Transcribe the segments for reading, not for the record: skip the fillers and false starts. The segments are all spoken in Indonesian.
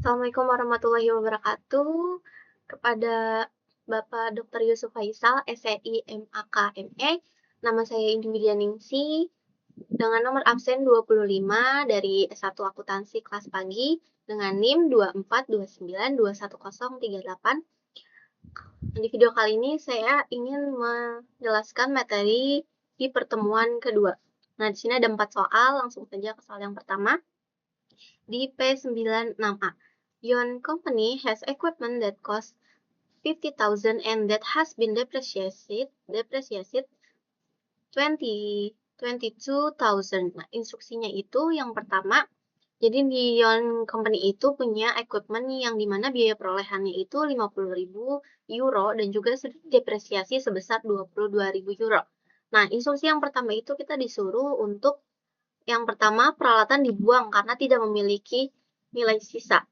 Assalamualaikum warahmatullahi wabarakatuh. Kepada Bapak Dr. Yusuf Faisal, SEI MAK ME, nama saya Indi Widyaningsih dengan nomor absen 25 dari S1 Akuntansi kelas pagi dengan NIM 2429210038. Di video kali ini saya ingin menjelaskan materi di pertemuan kedua. Nah, di sini ada 4 soal, langsung saja ke soal yang pertama. Di P96A. Your company has equipment that costs 50,000 and that has been depreciated 22,000. Nah, instruksinya itu yang pertama, jadi di Yon Company itu punya equipment yang dimana biaya perolehannya itu 50.000 euro dan juga depresiasi sebesar 22.000 euro. Nah, instruksi yang pertama itu kita disuruh untuk yang pertama peralatan dibuang karena tidak memiliki nilai sisa.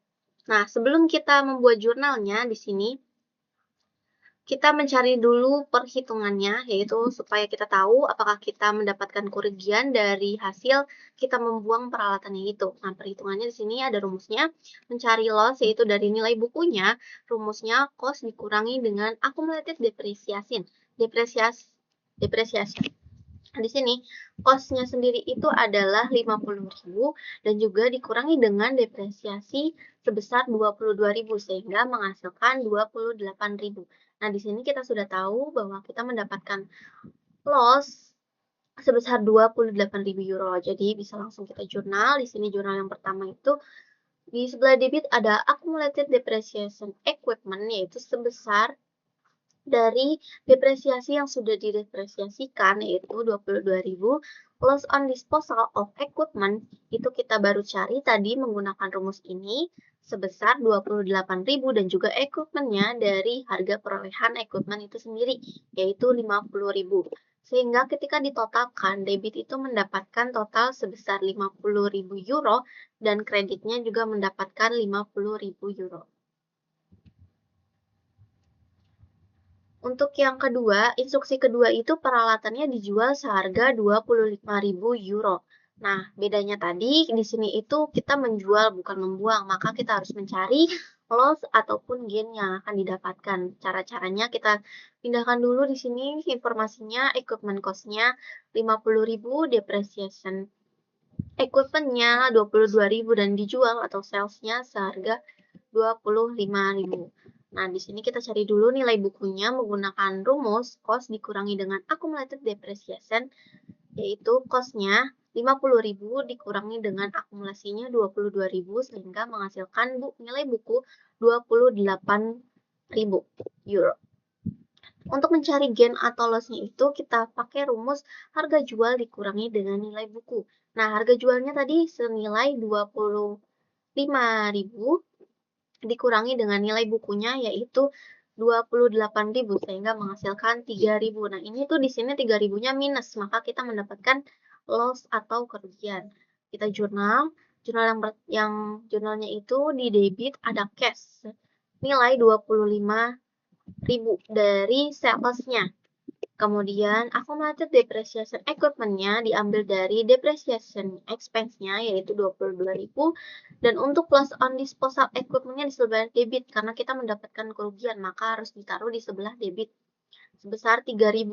Nah, sebelum kita membuat jurnalnya di sini, kita mencari dulu perhitungannya, yaitu supaya kita tahu apakah kita mendapatkan kerugian dari hasil kita membuang peralatannya itu. Nah, perhitungannya di sini ada rumusnya, mencari loss yaitu dari nilai bukunya, rumusnya cost dikurangi dengan accumulated depreciation. Depreciation. Nah, di sini cost-nya sendiri itu adalah 50.000 dan juga dikurangi dengan depresiasi sebesar 22.000 sehingga menghasilkan 28.000. Nah, di sini kita sudah tahu bahwa kita mendapatkan loss sebesar 28.000 euro. Jadi bisa langsung kita jurnal. Di sini jurnal yang pertama itu di sebelah debit ada accumulated depreciation equipment yaitu sebesar dari depresiasi yang sudah didepresiasikan yaitu 22.000, loss on disposal of equipment itu kita baru cari tadi menggunakan rumus ini sebesar 28.000 dan juga equipmentnya dari harga perolehan equipment itu sendiri yaitu 50.000. Sehingga ketika ditotalkan debit itu mendapatkan total sebesar 50.000 euro dan kreditnya juga mendapatkan 50.000 euro. Untuk yang kedua, instruksi kedua itu peralatannya dijual seharga 25.000 euro. Nah, bedanya tadi di sini itu kita menjual bukan membuang, maka kita harus mencari loss ataupun gain yang akan didapatkan. Cara-caranya kita pindahkan dulu di sini informasinya, equipment cost-nya 50.000, depreciation equipment-nya 22.000 dan dijual atau sales-nya seharga 25.000. Nah, di sini kita cari dulu nilai bukunya menggunakan rumus cost dikurangi dengan accumulated depreciation, yaitu cost-nya 50.000 dikurangi dengan akumulasinya 22.000 sehingga menghasilkan nilai buku 28.000 euro. Untuk mencari gain atau loss-nya itu kita pakai rumus harga jual dikurangi dengan nilai buku. Nah, harga jualnya tadi senilai 25.000 dikurangi dengan nilai bukunya yaitu 28.000 sehingga menghasilkan 3.000. Nah, ini tuh di sini 3.000-nya minus, maka kita mendapatkan loss atau kerugian. Kita jurnal yang jurnalnya itu di debit ada cash nilai 25.000 dari sales-nya. Kemudian accumulated depreciation equipment-nya diambil dari depreciation expense-nya yaitu 22.000 dan untuk loss on disposal equipment-nya di sebelah debit karena kita mendapatkan kerugian maka harus ditaruh di sebelah debit sebesar 3.000.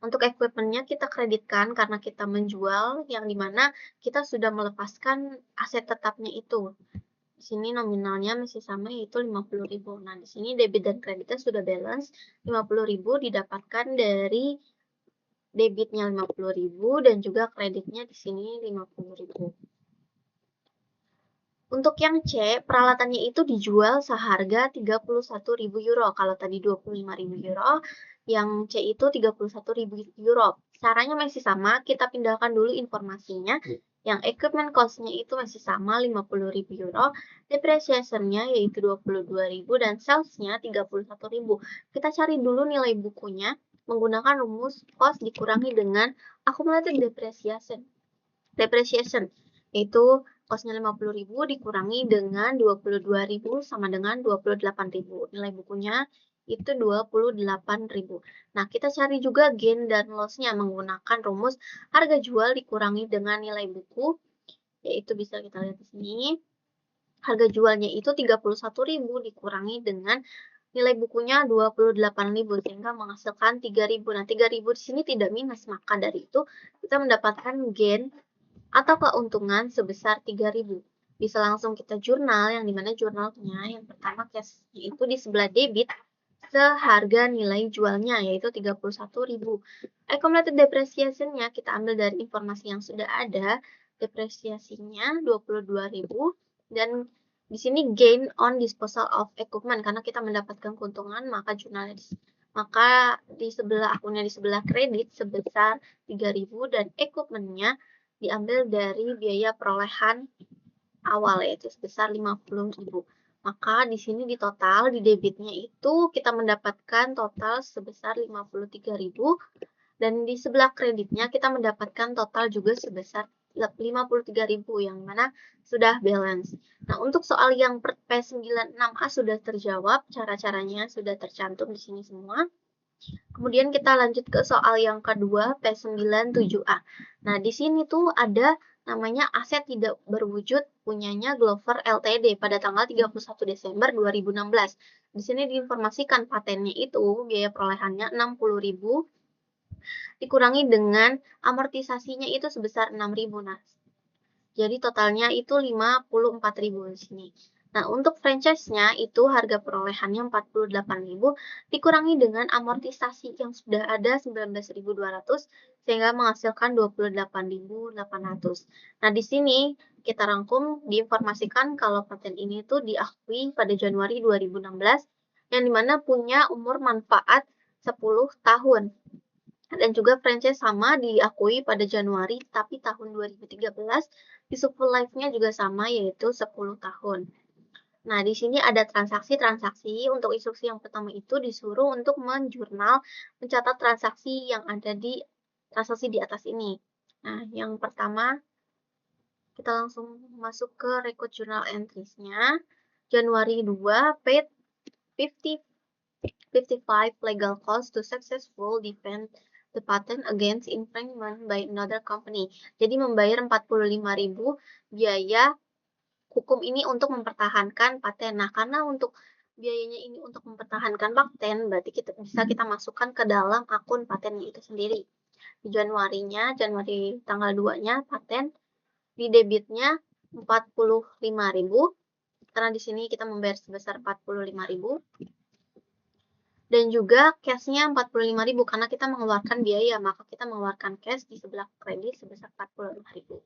Untuk equipment-nya kita kreditkan karena kita menjual yang dimana kita sudah melepaskan aset tetapnya itu. Di sini nominalnya masih sama yaitu 50.000. Nah, di sini debit dan kreditnya sudah balance. 50.000 didapatkan dari debitnya 50.000 dan juga kreditnya di sini 50.000. Untuk yang C, peralatannya itu dijual seharga 31.000 euro. Kalau tadi 25.000 euro, yang C itu 31.000 euro. Caranya masih sama, kita pindahkan dulu informasinya. Yang equipment cost-nya itu masih sama 50.000 euro, depreciation-nya yaitu 22.000 dan sales-nya 31.000. Kita cari dulu nilai bukunya menggunakan rumus cost dikurangi dengan accumulated depreciation. Yaitu cost-nya 50.000 dikurangi dengan 22.000 sama dengan 28.000. Nilai bukunya itu 28.000. Nah, kita cari juga gain dan loss-nya menggunakan rumus harga jual dikurangi dengan nilai buku, yaitu bisa kita lihat di sini. harga jualnya itu 31.000 dikurangi dengan nilai bukunya 28.000 sehingga menghasilkan 3.000. Nah, 3.000 di sini tidak minus, maka dari itu kita mendapatkan gain atau keuntungan sebesar 3.000. Bisa langsung kita jurnal, yang dimana jurnalnya yang pertama cashnya itu di sebelah debit seharga nilai jualnya yaitu 31.000. Accumulated depreciation-nya kita ambil dari informasi yang sudah ada, depresiasinya 22.000 dan di sini gain on disposal of equipment karena kita mendapatkan keuntungan maka jurnalnya di sebelah akunnya di sebelah kredit sebesar 3.000 dan equipment-nya diambil dari biaya perolehan awal yaitu sebesar 50.000. Maka di sini di total di debitnya itu kita mendapatkan total sebesar 53.000 dan di sebelah kreditnya kita mendapatkan total juga sebesar 53.000 yang mana sudah balance. Nah, untuk soal yang P96A sudah terjawab, cara-caranya sudah tercantum di sini semua. Kemudian kita lanjut ke soal yang kedua, P97A. Nah, di sini tuh ada namanya aset tidak berwujud punyanya Glover Ltd pada tanggal 31 Desember 2016. Di sini diinformasikan patennya itu biaya perolehannya 60.000 dikurangi dengan amortisasinya itu sebesar 6.000. Nah, jadi totalnya itu 54.000 di sini. Nah, untuk franchise-nya itu harga perolehannya 48.000 dikurangi dengan amortisasi yang sudah ada 19.200 sehingga menghasilkan 28.800. Nah, di sini kita rangkum diinformasikan kalau paten ini tuh diakui pada Januari 2016 yang dimana punya umur manfaat 10 tahun. Dan juga franchise sama diakui pada Januari, tapi tahun 2013 useful life-nya juga sama yaitu 10 tahun. Nah, di sini ada transaksi-transaksi. Untuk instruksi yang pertama itu disuruh untuk menjurnal, mencatat transaksi yang ada di transaksi di atas ini. Nah, yang pertama kita langsung masuk ke record journal entries-nya. Januari 2, paid 55 legal costs to successful defend the patent against infringement by another company. Jadi membayar 45.000 biaya hukum ini untuk mempertahankan paten. Nah, karena untuk biayanya ini untuk mempertahankan paten, berarti kita masukkan ke dalam akun patennya itu sendiri. Di Januari tanggal 2-nya paten di debitnya 45.000 karena di sini kita membayar sebesar 45.000. Dan juga cash-nya 45.000 karena kita mengeluarkan biaya, maka kita mengeluarkan cash di sebelah kredit sebesar 45.000.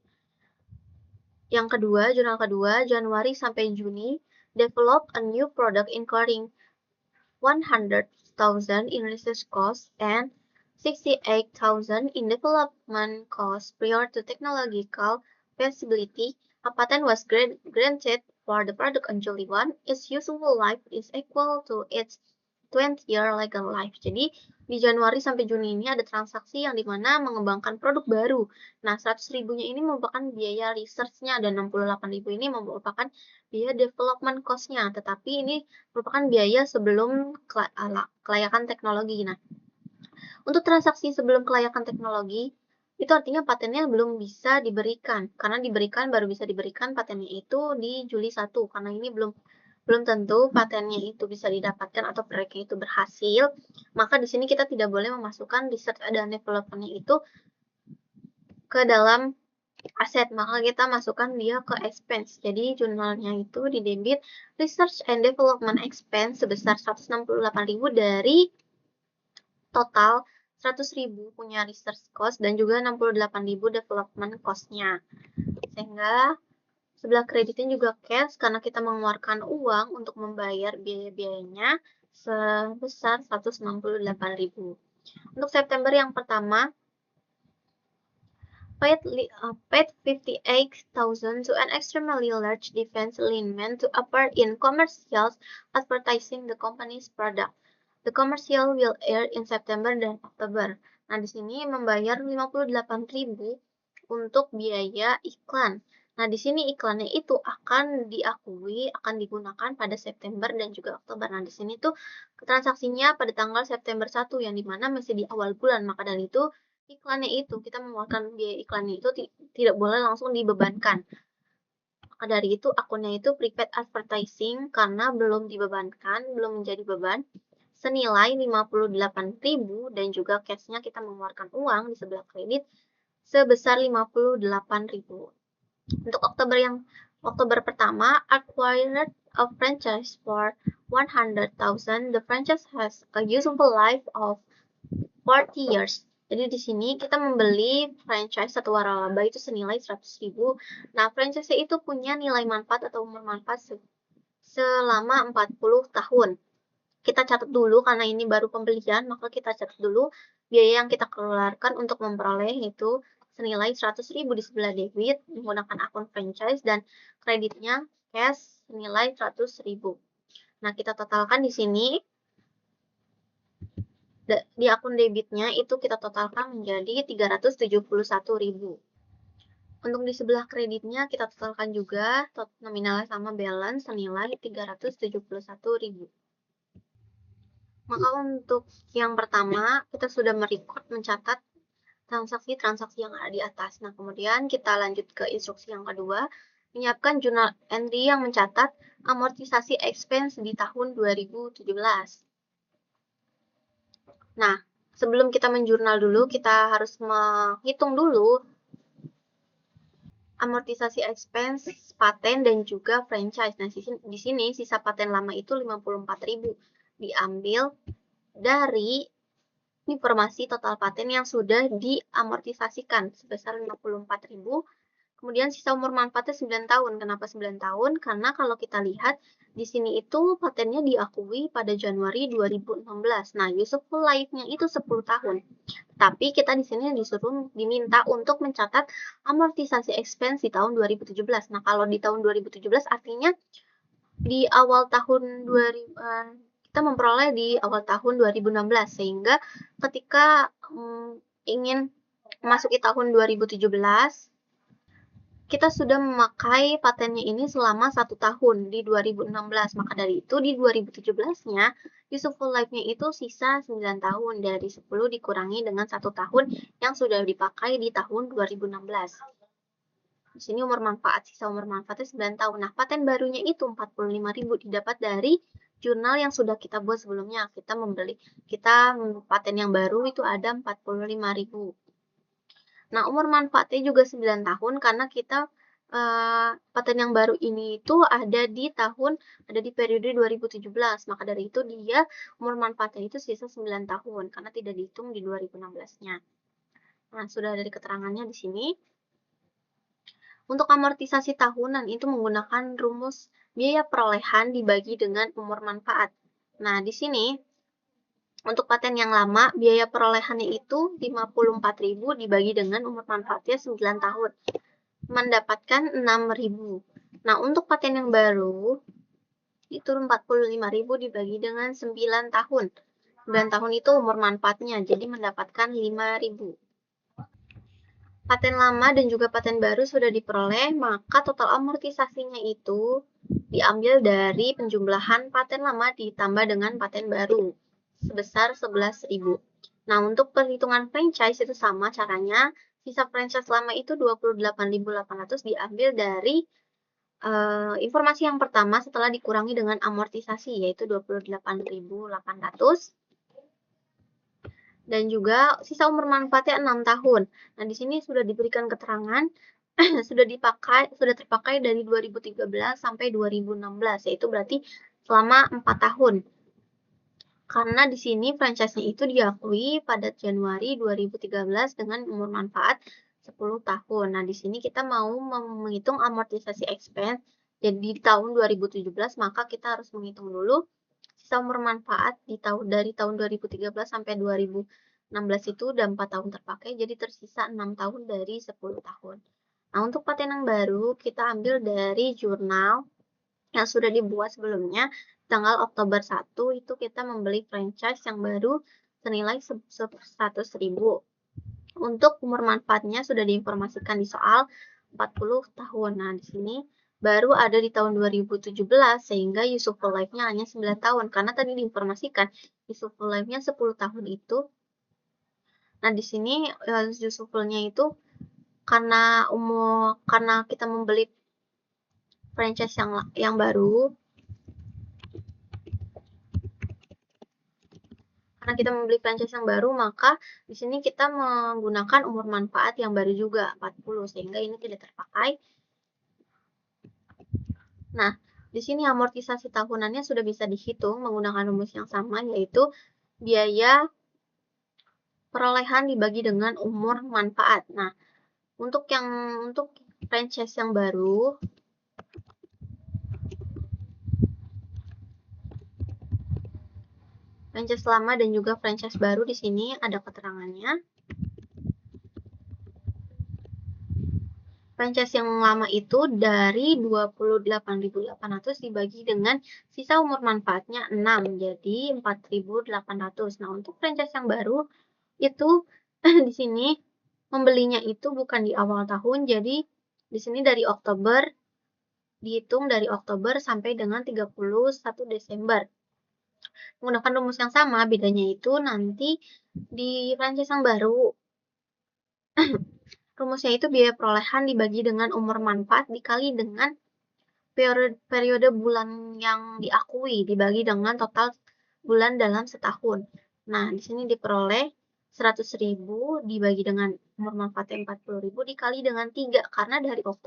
Yang kedua, jurnal kedua, Januari sampai Juni, develop a new product incurring 100,000 in research costs and 68,000 in development costs prior to technological feasibility. A patent was granted for the product on July 1. Its useful life is equal to its 20-year legal life. Jadi di Januari sampai Juni ini ada transaksi yang dimana mengembangkan produk baru. Nah, 100.000-nya ini merupakan biaya research-nya dan 68.000 ini merupakan biaya development cost-nya. Tetapi ini merupakan biaya sebelum kelayakan teknologi. Nah, untuk transaksi sebelum kelayakan teknologi, itu artinya patennya belum bisa diberikan. Karena baru bisa diberikan patennya itu di Juli 1. Karena ini belum tentu patennya itu bisa didapatkan atau proyeknya itu berhasil, maka di sini kita tidak boleh memasukkan research dan development-nya itu ke dalam aset, maka kita masukkan dia ke expense. Jadi jurnalnya itu di debit research and development expense sebesar 168.000 dari total 100.000 punya research cost dan juga 68.000 development cost-nya. Sehingga sebelah kreditnya juga cash karena kita mengeluarkan uang untuk membayar biaya-biayanya sebesar 168.000. Untuk September yang pertama, paid 58,000 to an extremely large defense lineman to appear in commercials advertising the company's product. The commercial will air in September dan Oktober. Nah, di sini membayar 58.000 untuk biaya iklan. Nah, di sini iklannya itu akan digunakan pada September dan juga Oktober. Nah, di sini tuh transaksinya pada tanggal September 1 yang dimana masih di awal bulan. Maka dari itu iklannya itu kita mengeluarkan biaya iklannya itu tidak boleh langsung dibebankan. Maka Maka dari itu akunnya itu prepaid advertising karena belum dibebankan, belum menjadi beban, senilai 58.000 dan juga cashnya kita mengeluarkan uang di sebelah kredit sebesar 58.000. Untuk Oktober pertama, acquired a franchise for 100,000. The franchise has a useful life of 40 years. Jadi di sini kita membeli franchise satu waralaba itu senilai 100.000. Nah, franchise itu punya nilai manfaat atau umur manfaat selama 40 tahun. Kita catat dulu karena ini baru pembelian, maka kita catat dulu biaya yang kita keluarkan untuk memperoleh itu senilai 100.000 di sebelah debit menggunakan akun franchise dan kreditnya cash senilai 100.000. Nah, kita totalkan di sini di akun debitnya itu kita totalkan menjadi 371.000. Untuk di sebelah kreditnya kita totalkan juga nominalnya sama balance senilai 371.000. Maka untuk yang pertama kita sudah mencatat transaksi-transaksi yang ada di atas. Nah, kemudian kita lanjut ke instruksi yang kedua, menyiapkan jurnal entry yang mencatat amortisasi expense di tahun 2017. Nah, sebelum kita menjurnal dulu, kita harus menghitung dulu amortisasi expense, paten, dan juga franchise. Nah, di sini sisa paten lama itu 54.000 diambil dari informasi total paten yang sudah diamortisasikan sebesar 54.000. Kemudian sisa umur manfaatnya 9 tahun. Kenapa 9 tahun? Karena kalau kita lihat di sini itu patennya diakui pada Januari 2016. Nah, useful life-nya itu 10 tahun. Tapi kita di sini diminta untuk mencatat amortisasi expense di tahun 2017. Nah, kalau di tahun 2017 artinya di awal tahun 2000 kita memperoleh di awal tahun 2016 sehingga ketika ingin memasuki tahun 2017 kita sudah memakai patennya ini selama 1 tahun di 2016. Maka dari itu di 2017-nya useful life-nya itu sisa 9 tahun dari 10 dikurangi dengan 1 tahun yang sudah dipakai di tahun 2016. Di sini sisa umur manfaatnya 9 tahun. Nah, paten barunya itu 45.000 didapat dari jurnal yang sudah kita buat sebelumnya. Paten yang baru itu ada 45.000. Nah, umur manfaatnya juga 9 tahun karena kita paten yang baru ini itu ada di periode 2017. Maka dari itu dia umur manfaatnya itu sisa 9 tahun karena tidak dihitung di 2016-nya. Nah, sudah dari keterangannya di sini. Untuk amortisasi tahunan itu menggunakan rumus biaya perolehan dibagi dengan umur manfaat. Nah, di sini untuk paten yang lama, biaya perolehannya itu 54.000 dibagi dengan umur manfaatnya 9 tahun. Mendapatkan 6.000. Nah, untuk paten yang baru, itu 45.000 dibagi dengan 9 tahun. 9 tahun itu umur manfaatnya, jadi mendapatkan 5.000. Paten lama dan juga paten baru sudah diperoleh, maka total amortisasinya itu diambil dari penjumlahan paten lama ditambah dengan paten baru sebesar 11.000. Nah, untuk perhitungan franchise itu sama caranya. Sisa franchise lama itu 28.800 diambil dari informasi yang pertama setelah dikurangi dengan amortisasi yaitu 28.800. Dan juga sisa umur manfaatnya 6 tahun. Nah, di sini sudah diberikan keterangan sudah terpakai dari 2013 sampai 2016, yaitu berarti selama 4 tahun. Karena di sini franchise-nya itu diakui pada Januari 2013 dengan umur manfaat 10 tahun. Nah, di sini kita mau menghitung amortisasi expense. Jadi di tahun 2017 maka kita harus menghitung dulu sisa umur manfaat dari tahun 2013 sampai 2016 itu udah 4 tahun terpakai, jadi tersisa 6 tahun dari 10 tahun. Nah, untuk paten yang baru kita ambil dari jurnal yang sudah dibuat sebelumnya, tanggal Oktober 1 itu kita membeli franchise yang baru senilai 100.000. Untuk umur manfaatnya sudah diinformasikan di soal 40 tahun. Nah, di sini baru ada di tahun 2017 sehingga useful life-nya hanya 9 tahun karena tadi diinformasikan useful life-nya 10 tahun itu. Nah, di sini useful-nya itu karena kita membeli franchise yang baru. Karena kita membeli franchise yang baru, maka di sini kita menggunakan umur manfaat yang baru juga, 40, sehingga ini tidak terpakai. Nah, di sini amortisasi tahunannya sudah bisa dihitung menggunakan rumus yang sama, yaitu biaya perolehan dibagi dengan umur manfaat. Nah, untuk franchise yang baru, franchise lama dan juga franchise baru di sini ada keterangannya. Franchise yang lama itu dari 28.800 dibagi dengan sisa umur manfaatnya 6, jadi 4.800. Nah, untuk franchise yang baru itu di sini membelinya itu bukan di awal tahun, jadi di sini dari Oktober, dihitung dari Oktober sampai dengan 31 Desember. Menggunakan rumus yang sama, bedanya itu nanti di franchise yang baru rumusnya itu biaya perolehan dibagi dengan umur manfaat dikali dengan periode bulan yang diakui dibagi dengan total bulan dalam setahun. Nah, di sini diperoleh 100.000 dibagi dengan umur manfaatnya 40.000 dikali dengan 3, karena dari 1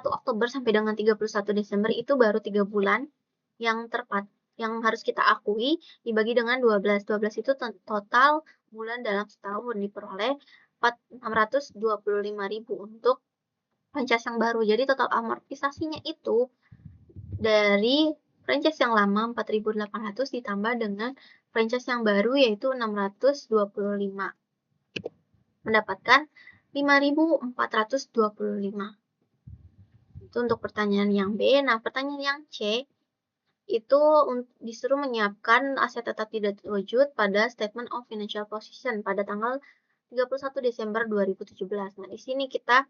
Oktober sampai dengan 31 Desember itu baru 3 bulan yang harus kita akui dibagi dengan 12. 12 itu total bulan dalam setahun, diperoleh 625.000 untuk franchise yang baru. Jadi total amortisasinya itu dari franchise yang lama 4.800 ditambah dengan franchise yang baru yaitu 625. Mendapatkan 5.425. Itu untuk pertanyaan yang B. Nah, pertanyaan yang C itu disuruh menyiapkan aset tetap tidak wujud pada Statement of Financial Position pada tanggal 31 Desember 2017. Nah, di sini kita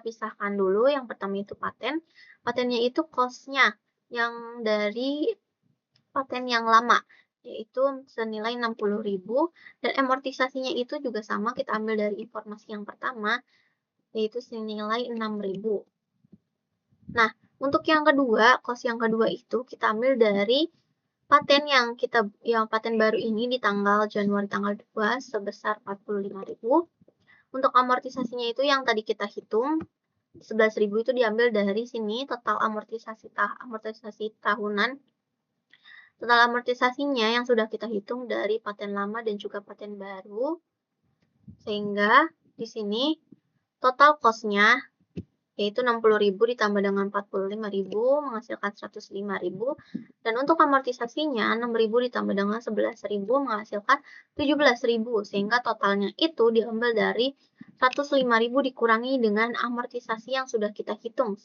pisahkan dulu. Yang pertama itu paten. Patennya itu cost-nya yang dari paten yang lama, yaitu senilai 60.000, dan amortisasinya itu juga sama, kita ambil dari informasi yang pertama, yaitu senilai 6.000. Nah, untuk yang kedua, cost yang kedua itu kita ambil dari paten yang paten baru ini di tanggal Januari tanggal 2 sebesar 45.000. Untuk amortisasinya itu yang tadi kita hitung 11.000 itu diambil dari sini total amortisasi tahunan. Total amortisasinya yang sudah kita hitung dari paten lama dan juga paten baru. Sehingga di sini total cost-nya yaitu 60.000 ditambah dengan 45.000 menghasilkan 105.000, dan untuk amortisasinya 6.000 ditambah dengan 11.000 menghasilkan 17.000, sehingga totalnya itu diambil dari 105.000 dikurangi dengan amortisasi yang sudah kita hitung.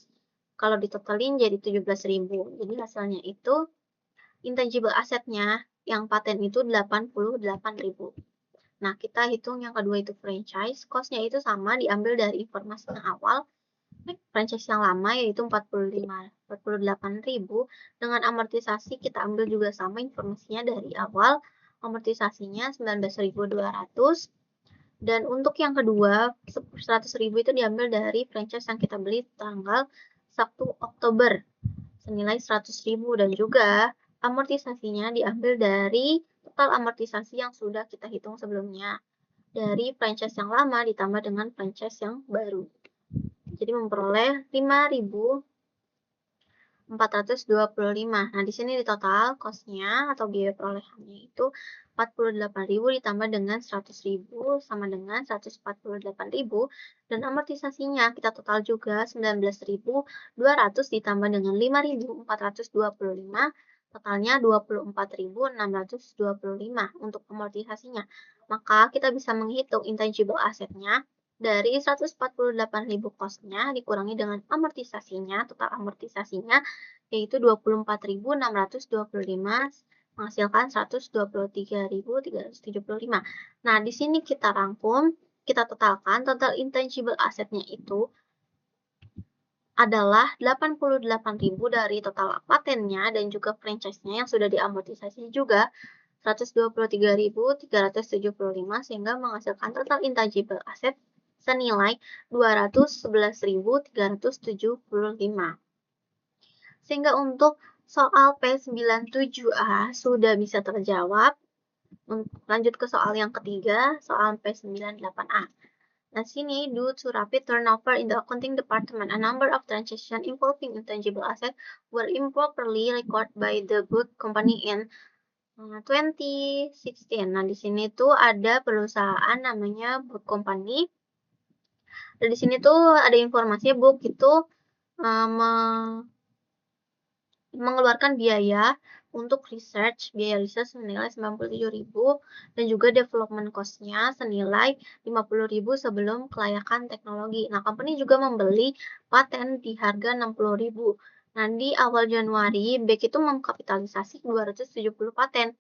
Kalau ditotalin jadi 17.000. Jadi hasilnya itu intangible asetnya yang paten itu 88.000. Nah, kita hitung yang kedua itu franchise, cost-nya itu sama diambil dari informasi yang awal. Franchise yang lama yaitu 48.000 dengan amortisasi kita ambil juga sama informasinya dari awal, amortisasinya 19.200, dan untuk yang kedua 100.000 itu diambil dari franchise yang kita beli tanggal 1 Oktober senilai 100.000, dan juga amortisasinya diambil dari total amortisasi yang sudah kita hitung sebelumnya dari franchise yang lama ditambah dengan franchise yang baru. Jadi memperoleh 5.425. Nah, di sini di total cost-nya atau biaya perolehannya itu 48.000 ditambah dengan 100.000 sama dengan 148.000, dan amortisasinya kita total juga 19.200 ditambah dengan 5.425, totalnya 24.625 untuk amortisasinya. Maka kita bisa menghitung intangible asetnya dari 148.000 cost-nya dikurangi dengan amortisasinya, total amortisasinya yaitu 24.625 menghasilkan 123.375. Nah, di sini kita rangkum, kita totalkan total intangible asetnya itu adalah 88.000 dari total patennya dan juga franchise-nya yang sudah diamortisasi juga 123.375, sehingga menghasilkan total intangible aset senilai 211.375. Sehingga untuk soal P97A sudah bisa terjawab. Lanjut ke soal yang ketiga, soal P98A. Nah, sini due to rapid turnover in the accounting department, a number of transactions involving intangible assets were improperly recorded by the book company in 2016. Nah, di sini tuh ada perusahaan namanya Book Company. Dan di sini tuh ada informasi Book itu mengeluarkan biaya untuk biaya research senilai 97.000 dan juga development cost-nya senilai 50.000 sebelum kelayakan teknologi. Nah, company juga membeli paten di harga 60.000. Nah, di awal Januari, BEC itu mengkapitalisasi 270 paten.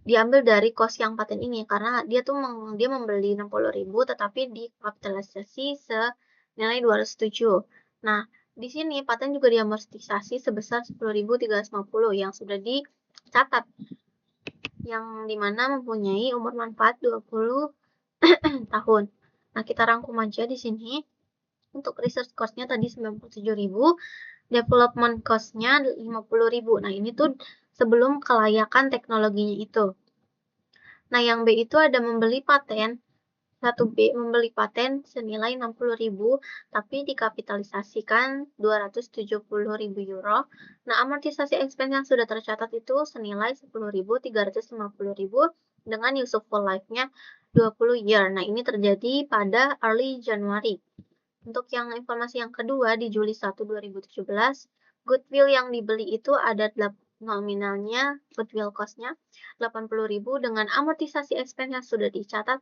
Diambil dari cost yang paten ini karena dia membeli 60.000 tetapi dikapitalisasi senilai 207. Nah, di sini paten juga diamortisasi sebesar 10.350 yang sudah dicatat, yang dimana mempunyai umur manfaat 20 tahun. Nah, kita rangkum aja di sini. Untuk research cost-nya tadi 97.000, development cost-nya 50.000. Nah, ini tuh sebelum kelayakan teknologinya itu. Nah, yang B itu ada membeli paten. 1B membeli paten senilai 60.000, tapi dikapitalisasikan 270.000 euro. Nah, amortisasi expense yang sudah tercatat itu senilai 10.350.000 dengan useful life-nya 20 year. Nah, ini terjadi pada early January. Untuk yang informasi yang kedua, di Juli 1, 2017, goodwill yang dibeli itu ada nominalnya, goodwill cost-nya 80.000 dengan amortisasi expense yang sudah dicatat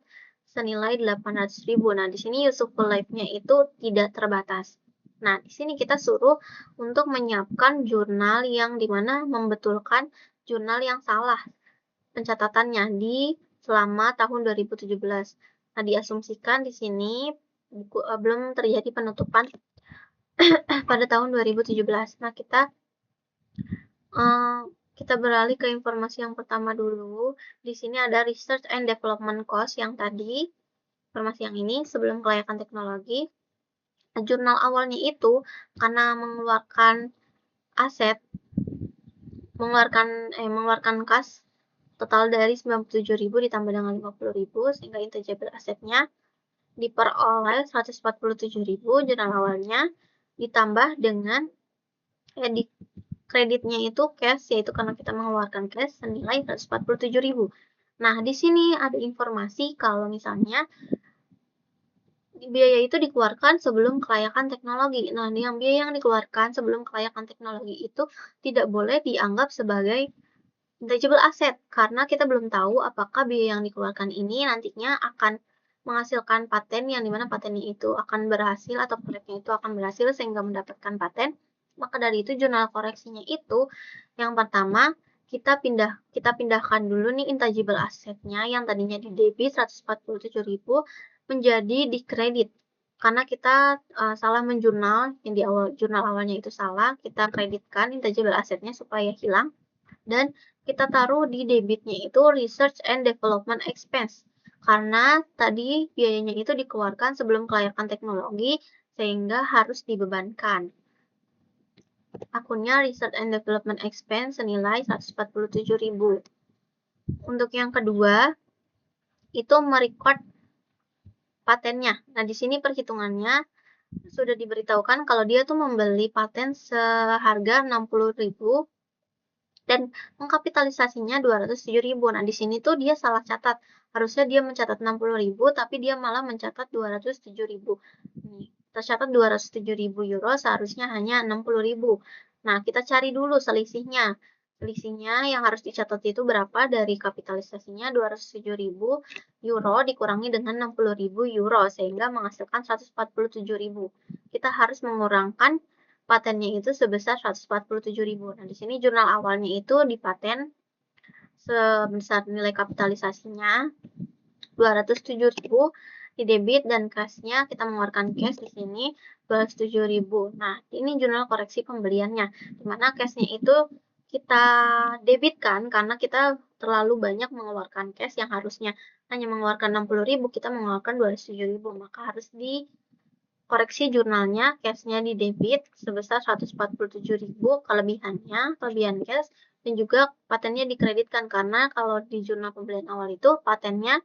senilai 800.000. Nah, di sini useful life-nya itu tidak terbatas. Nah, di sini kita suruh untuk menyiapkan jurnal yang dimana membetulkan jurnal yang salah pencatatannya di selama tahun 2017. Nah, diasumsikan di sini belum terjadi penutupan pada tahun 2017. Nah, kita beralih ke informasi yang pertama dulu. Di sini ada research and development cost yang tadi, informasi yang ini sebelum kelayakan teknologi. Jurnal awalnya itu karena mengeluarkan kas total dari 97.000 ditambah dengan 50.000 sehingga intangible asetnya diperoleh 147.000 jurnal awalnya ditambah dengan di kreditnya itu cash, yaitu karena kita mengeluarkan cash senilai 147.000. Nah, di sini ada informasi kalau misalnya biaya itu dikeluarkan sebelum kelayakan teknologi. Nah, yang biaya yang dikeluarkan sebelum kelayakan teknologi itu tidak boleh dianggap sebagai intangible asset karena kita belum tahu apakah biaya yang dikeluarkan ini nantinya akan menghasilkan paten yang dimana patennya itu akan berhasil atau proyeknya itu akan berhasil sehingga mendapatkan paten. Maka dari itu jurnal koreksinya itu yang pertama kita pindahkan dulu nih intangible assetnya yang tadinya di debit 147.000 menjadi di kredit karena kita salah menjurnal, yang di awal jurnal awalnya itu salah, kita kreditkan intangible assetnya supaya hilang dan kita taruh di debitnya itu research and development expense karena tadi biayanya itu dikeluarkan sebelum kelayakan teknologi sehingga harus dibebankan. Akunnya research and development expense senilai 147.000. Untuk yang kedua itu merecord patennya. Nah, di sini perhitungannya sudah diberitahukan kalau dia tuh membeli paten seharga 60.000 dan mengkapitalisasinya 207.000. Nah, di sini tuh dia salah catat. Harusnya dia mencatat 60.000 tapi dia malah mencatat 207.000. Nih, tercatat 207.000 euro seharusnya hanya 60.000. Nah, kita cari dulu selisihnya. Selisihnya yang harus dicatat itu berapa dari kapitalisasinya 207.000 euro dikurang dengan 60.000 euro sehingga menghasilkan 147.000. Kita harus mengurangkan patennya itu sebesar 147.000. Nah, di sini jurnal awalnya itu di paten sebesar nilai kapitalisasinya 207.000 di debit dan cashnya kita mengeluarkan cash di sini 207.000. Nah, ini jurnal koreksi pembeliannya, di mana cashnya itu kita debitkan karena kita terlalu banyak mengeluarkan cash yang harusnya hanya mengeluarkan 60.000, kita mengeluarkan 207.000, maka harus dikoreksi jurnalnya, cashnya di debit sebesar 147.000 kelebihan cash, dan juga patennya dikreditkan karena kalau di jurnal pembelian awal itu patennya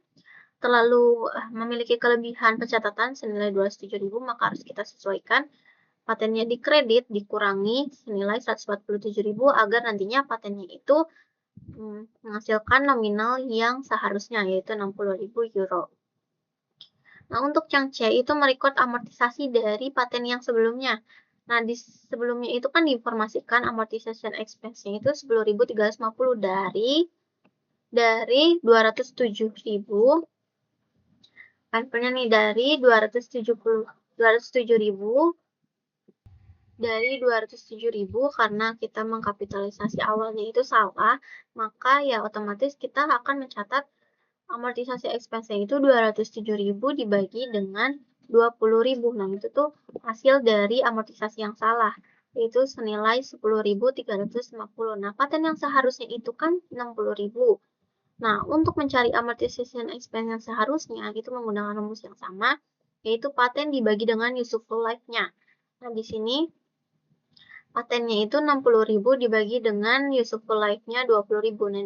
terlalu memiliki kelebihan pencatatan senilai 207.000, maka harus kita sesuaikan patennya dikredit dikurangi senilai 147.000 agar nantinya patennya itu menghasilkan nominal yang seharusnya, yaitu 60.000 euro. Nah, untuk Changche itu merekod amortisasi dari paten yang sebelumnya. Nah, di sebelumnya itu kan diinformasikan amortization expense-nya itu 10.350 dari 207.000. Patennya nih dari 207.000 karena kita mengkapitalisasi awalnya itu salah, maka ya otomatis kita akan mencatat amortisasi expense-nya itu 207.000 dibagi dengan 20.000. Nah, itu tuh hasil dari amortisasi yang salah, yaitu senilai 10.350. Nah, paten yang seharusnya itu kan 60.000. Nah, untuk mencari amortization expense yang seharusnya itu menggunakan rumus yang sama, yaitu paten dibagi dengan useful life-nya. Nah, di sini patennya itu 60.000 dibagi dengan useful life-nya 20.000. Nah,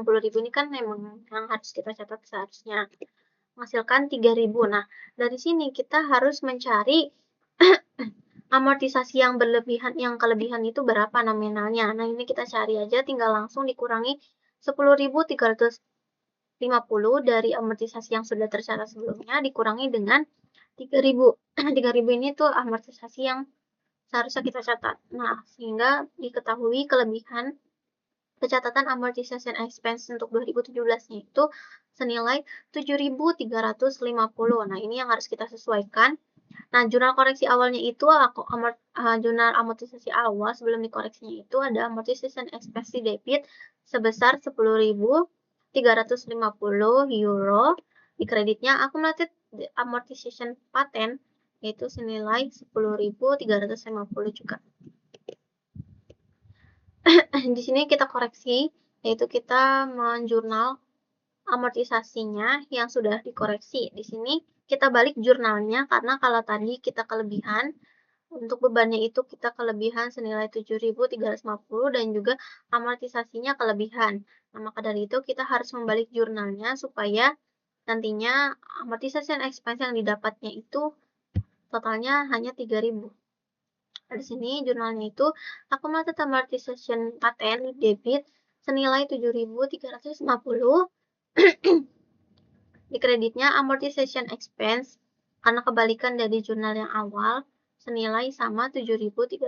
60.000 ini kan memang yang harus kita catat seharusnya menghasilkan 3.000. Nah, dari sini kita harus mencari amortisasi yang berlebihan, yang kelebihan itu berapa nominalnya. Nah, ini kita cari aja, tinggal langsung dikurangi 10.350 dari amortisasi yang sudah tercatat sebelumnya dikurangi dengan 3.000. 3.000 ini tuh amortisasi yang seharusnya kita catat. Nah, sehingga diketahui kelebihan pencatatan amortization expense untuk 2017-nya itu senilai 7.350. Nah, ini yang harus kita sesuaikan. Nah, jurnal koreksi awalnya itu jurnal amortisasi awal sebelum dikoreksinya itu ada amortization expense debit sebesar 10.350 euro. Di kreditnya accumulated amortization paten yaitu senilai 10.350 juga. Di sini kita koreksi, yaitu kita menjurnal amortisasinya yang sudah dikoreksi. Di sini kita balik jurnalnya karena kalau tadi kita kelebihan, untuk bebannya itu kita kelebihan senilai 7.350 dan juga amortisasinya kelebihan. Nah, maka dari itu kita harus membalik jurnalnya supaya nantinya amortisasi expense yang didapatnya itu totalnya hanya 3.000. Nah, di sini jurnalnya itu accumulated amortization paten debit senilai 7.350. Di kreditnya amortization expense karena kebalikan dari jurnal yang awal senilai sama 7.350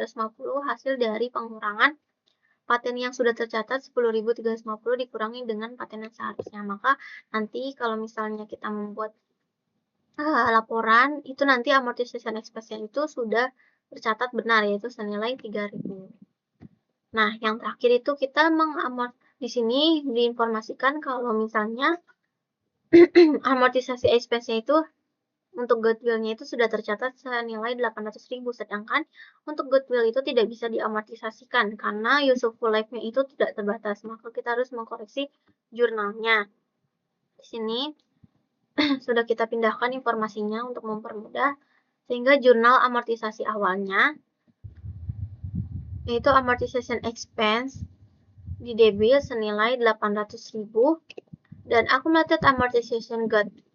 hasil dari pengurangan paten yang sudah tercatat 10.350 dikurangi dengan paten yang seharusnya. Maka nanti kalau misalnya kita membuat laporan itu nanti amortization expense itu sudah tercatat benar, yaitu senilai 3.000. Nah, yang terakhir itu kita di sini diinformasikan kalau misalnya amortisasi expense-nya itu untuk goodwill-nya itu sudah tercatat senilai 800.000, sedangkan untuk goodwill itu tidak bisa diamortisasikan karena useful life-nya itu tidak terbatas, maka kita harus mengkoreksi jurnalnya. Di sini sudah kita pindahkan informasinya untuk mempermudah, sehingga jurnal amortisasi awalnya yaitu amortization expense di debit senilai 800.000 dan accumulated amortization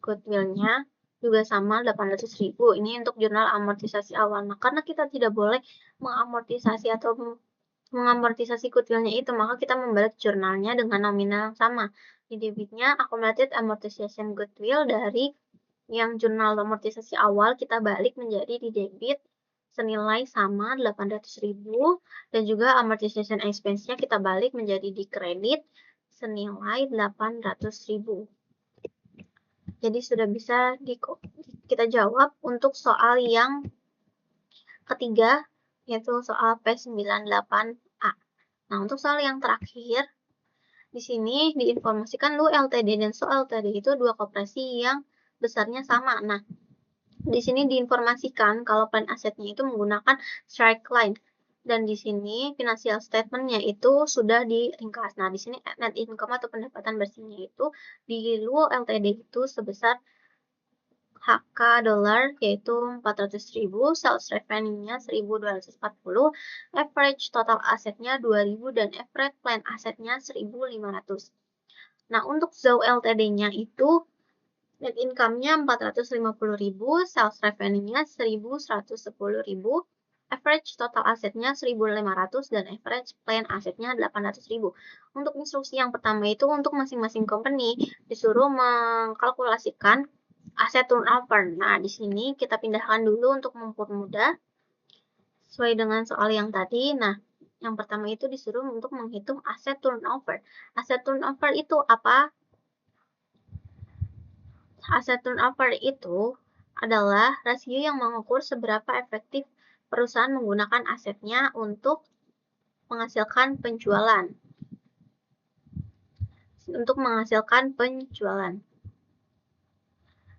goodwill-nya juga sama 800.000. Ini untuk jurnal amortisasi awal. Nah, karena kita tidak boleh mengamortisasi atau mengamortisasi goodwill-nya itu, maka kita membalik jurnalnya dengan nominal yang sama. Di debitnya accumulated amortization goodwill dari yang jurnal amortisasi awal kita balik menjadi di debit senilai sama 800.000 dan juga amortization expense-nya kita balik menjadi di kredit senilai 800.000. Jadi sudah bisa kita jawab untuk soal yang ketiga, yaitu soal P98A. Nah, untuk soal yang terakhir, di sini diinformasikan Lu Ltd dan So Ltd itu dua koperasi yang besarnya sama. Nah, di sini diinformasikan kalau plan asetnya itu menggunakan strike line. Dan di sini financial statement-nya itu sudah diringkas. Nah, di sini net income atau pendapatan bersihnya itu di Luo Ltd itu sebesar HK dolar yaitu 400.000, sales revenue-nya 1.240, average total asetnya 2.000 dan average plan asetnya 1.500. Nah, untuk Zhou Ltd-nya itu net income-nya 450.000, sales revenue-nya 1.110.000, average total asetnya 1.500 dan average plan asetnya 800.000. Untuk instruksi yang pertama itu untuk masing-masing company disuruh mengkalkulasikan aset turnover. Nah, di sini kita pindahkan dulu untuk mempermudah sesuai dengan soal yang tadi. Nah, yang pertama itu disuruh untuk menghitung aset turnover. Aset turnover itu apa? Aset turnover itu adalah rasio yang mengukur seberapa efektif perusahaan menggunakan asetnya untuk menghasilkan penjualan.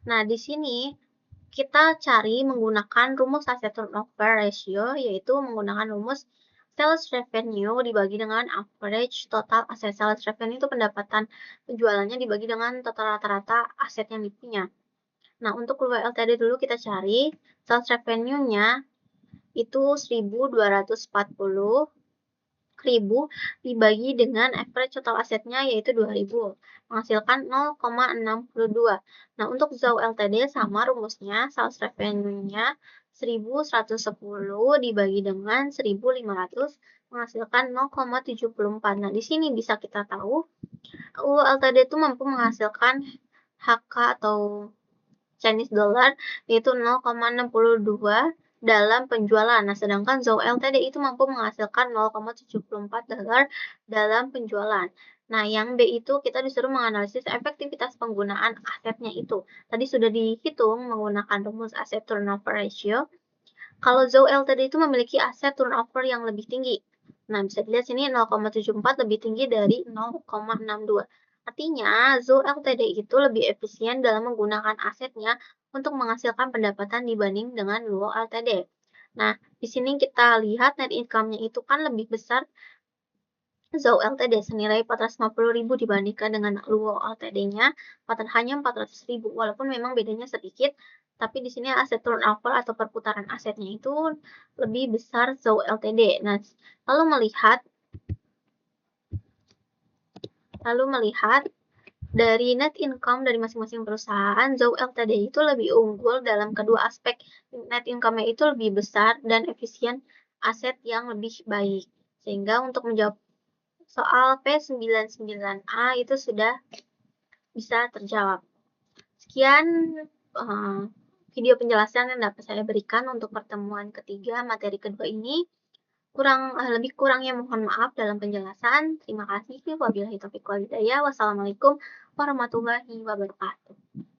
Nah, di sini kita cari menggunakan rumus aset turnover ratio, yaitu menggunakan rumus sales revenue dibagi dengan average total aset. Sales revenue itu pendapatan penjualannya dibagi dengan total rata-rata aset yang dipunya. Nah, untuk Luo Ltd dulu kita cari sales revenue-nya itu 1.240.000 dibagi dengan average total asetnya yaitu 2.000, menghasilkan 0,62. Nah, untuk Zhou Ltd sama rumusnya, sales revenue-nya 1.110 dibagi dengan 1.500 menghasilkan 0,74. Nah, di sini bisa kita tahu Luo Ltd itu mampu menghasilkan HK atau Chinese dollar yaitu 0,62 dalam penjualan. Nah, sedangkan Zhou Ltd itu mampu menghasilkan 0,74 dolar dalam penjualan. Nah, yang B itu kita disuruh menganalisis efektivitas penggunaan asetnya itu. Tadi sudah dihitung menggunakan rumus aset turnover ratio. Kalau Zhou Ltd itu memiliki aset turnover yang lebih tinggi. Nah, bisa dilihat sini 0,74 lebih tinggi dari 0,62. Artinya, Zhou Ltd itu lebih efisien dalam menggunakan asetnya untuk menghasilkan pendapatan dibanding dengan Luo Ltd. Nah, di sini kita lihat net income-nya itu kan lebih besar Zhou Ltd senilai 450.000 dibandingkan dengan Luo Ltd-nya hanya 400.000. Walaupun memang bedanya sedikit, tapi di sini aset turnover atau perputaran asetnya itu lebih besar Zhou Ltd. Nah, lalu melihat dari net income dari masing-masing perusahaan, Zhou Ltd itu lebih unggul dalam kedua aspek. Net income-nya itu lebih besar dan efisien aset yang lebih baik. Sehingga untuk menjawab soal P99A itu sudah bisa terjawab. Sekian video penjelasan yang dapat saya berikan untuk pertemuan ketiga materi kedua ini. Lebih kurangnya mohon maaf dalam penjelasan. Terima kasih. Wabillahi taufiq wal hidayah. Wassalamualaikum warahmatullahi wabarakatuh.